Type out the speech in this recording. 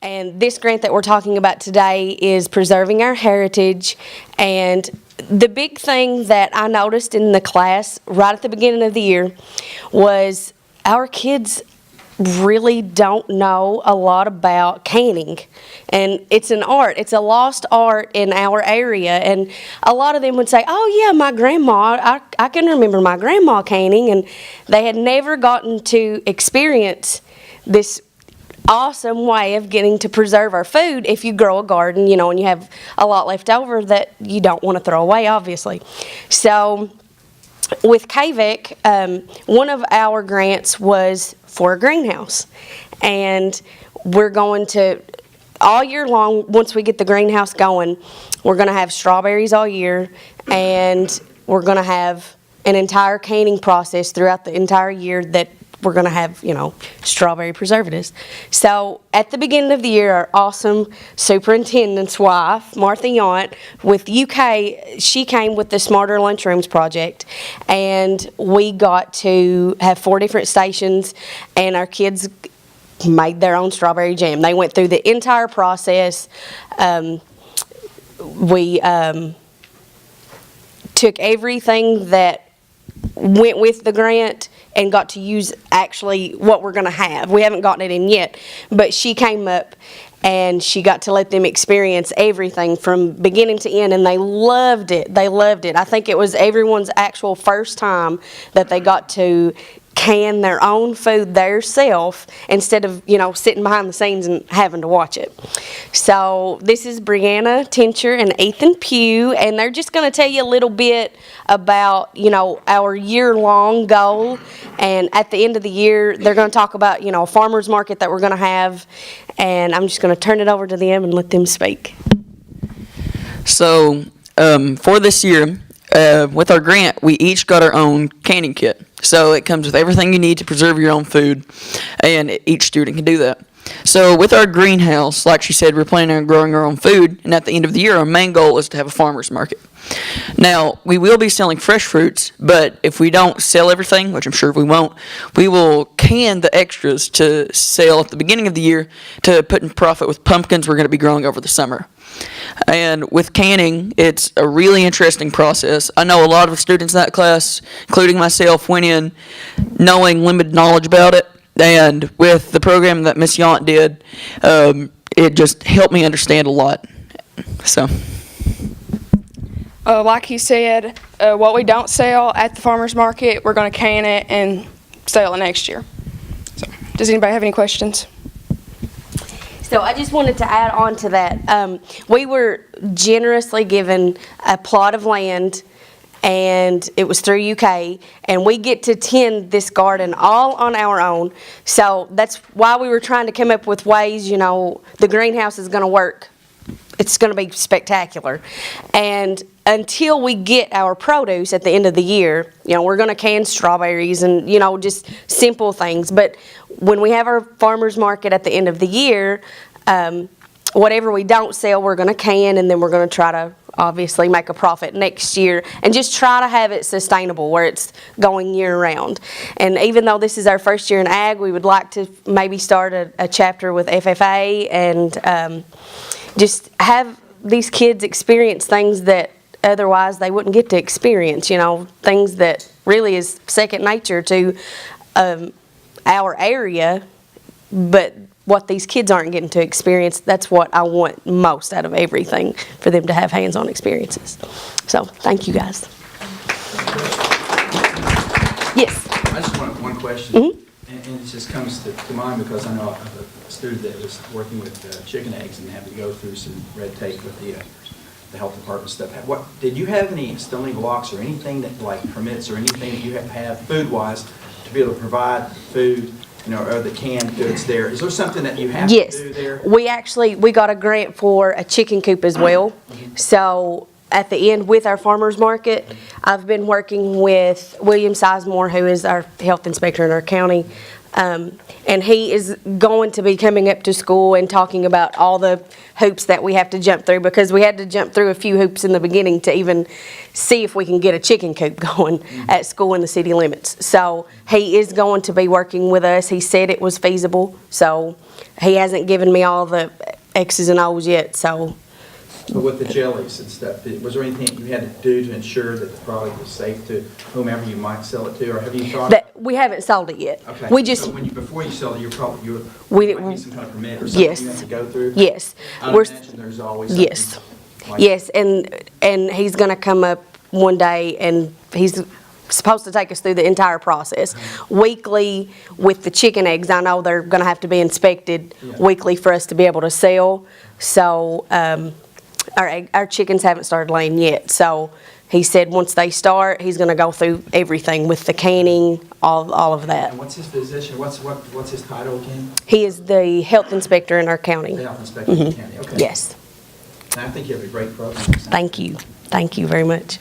And this grant that we're talking about today is preserving our heritage. And the big thing that I noticed in the class right at the beginning of the year was our kids really don't know a lot about canning. And it's an art. It's a lost art in our area. And a lot of them would say, oh yeah, my grandma, I can remember my grandma canning. And they had never gotten to experience this awesome way of getting to preserve our food if you grow a garden, you know, and you have a lot left over that you don't want to throw away, obviously. So with KVEC, one of our grants was for a greenhouse. And we're going to, all year long, once we get the greenhouse going, we're going to have strawberries all year, and we're going to have an entire canning process throughout the entire year that we're going to have, you know, strawberry preservatives. So at the beginning of the year, our awesome superintendent's wife, Martha Yount, with UK, she came with the Smarter Lunchrooms project, and we got to have 4 different stations, and our kids made their own strawberry jam. They went through the entire process. We took everything that went with the grant and got to use actually what we're going to have. We haven't gotten it in yet, but she came up and she got to let them experience everything from beginning to end, and they loved it. They loved it. I think it was everyone's actual first time that they got to can their own food theirself instead of, you know, sitting behind the scenes and having to watch it. So this is Brianna Tincher and Ethan Pugh, and they're just going to tell you a little bit about, you know, our year-long goal. And at the end of the year, they're going to talk about, you know, a farmer's market that we're going to have. And I'm just going to turn it over to them and let them speak. So for this year, with our grant, we each got our own canning kit. So it comes with everything you need to preserve your own food, and each student can do that. So with our greenhouse, like she said, we're planning on growing our own food, and at the end of the year, our main goal is to have a farmer's market. Now, we will be selling fresh fruits, but if we don't sell everything, which I'm sure we won't, we will can the extras to sell at the beginning of the year to put in profit with pumpkins we're going to be growing over the summer. And with canning, it's a really interesting process. I know a lot of students in that class, including myself, went in knowing limited knowledge about it. And with the program that Miss Yount did, it just helped me understand a lot. So, like he said, what we don't sell at the farmer's market, we're going to can it and sell it next year. So, does anybody have any questions? So I just wanted to add on to that. We were generously given a plot of land, and it was through UK, and we get to tend this garden all on our own. So that's why we were trying to come up with ways, you know, the greenhouse is going to work. It's going to be spectacular. And until we get our produce at the end of the year, you know, we're going to can strawberries and, you know, just simple things. But when we have our farmer's market at the end of the year, whatever we don't sell, we're going to can, and then we're going to try to obviously make a profit next year and just try to have it sustainable where it's going year round. And even though this is our first year in ag, we would like to maybe start a chapter with FFA and just have these kids experience things that otherwise they wouldn't get to experience, you know, things that really is second nature to our area, but what these kids aren't getting to experience, that's what I want most out of everything, for them to have hands-on experiences. So, thank you guys. Yes? I just want one question, and it just comes to mind because I know a student that was working with chicken eggs and had to go through some red tape with the health department stuff. What did you have any stumbling blocks or anything that like permits or anything that you have food-wise to be able to provide food, you know, or the canned goods there? Is there something that you have to do there? We got a grant for a chicken coop as well. So at the end with our farmers market, I've been working with William Sizemore, who is our health inspector in our county, And he is going to be coming up to school and talking about all the hoops that we have to jump through, because we had to jump through a few hoops in the beginning to even see if we can get a chicken coop going at school in the city limits. So he is going to be working with us. He said it was feasible, so he hasn't given me all the X's and O's yet, so. But with the jellies and stuff, was there anything you had to do to ensure that the product was safe to whomever you might sell it to, or have you thought? That, we haven't sold it yet. Okay. We just, So before you sell it, there We- might be some kind of permit or something yes. you have to go through? yes. I We're- imagine there's always something. Yes, like- yes, and he's gonna come up one day, and he's supposed to take us through the entire process. Weekly, with the chicken eggs, I know they're gonna have to be inspected Yeah. weekly for us to be able to sell. So, our chickens haven't started laying yet, so he said once they start, he's gonna go through everything with the canning, all of that. And what's his position? What's his title again? He is the health inspector in our county. The health inspector in the county, okay. Yes, And I think you have a great program. thank you very much.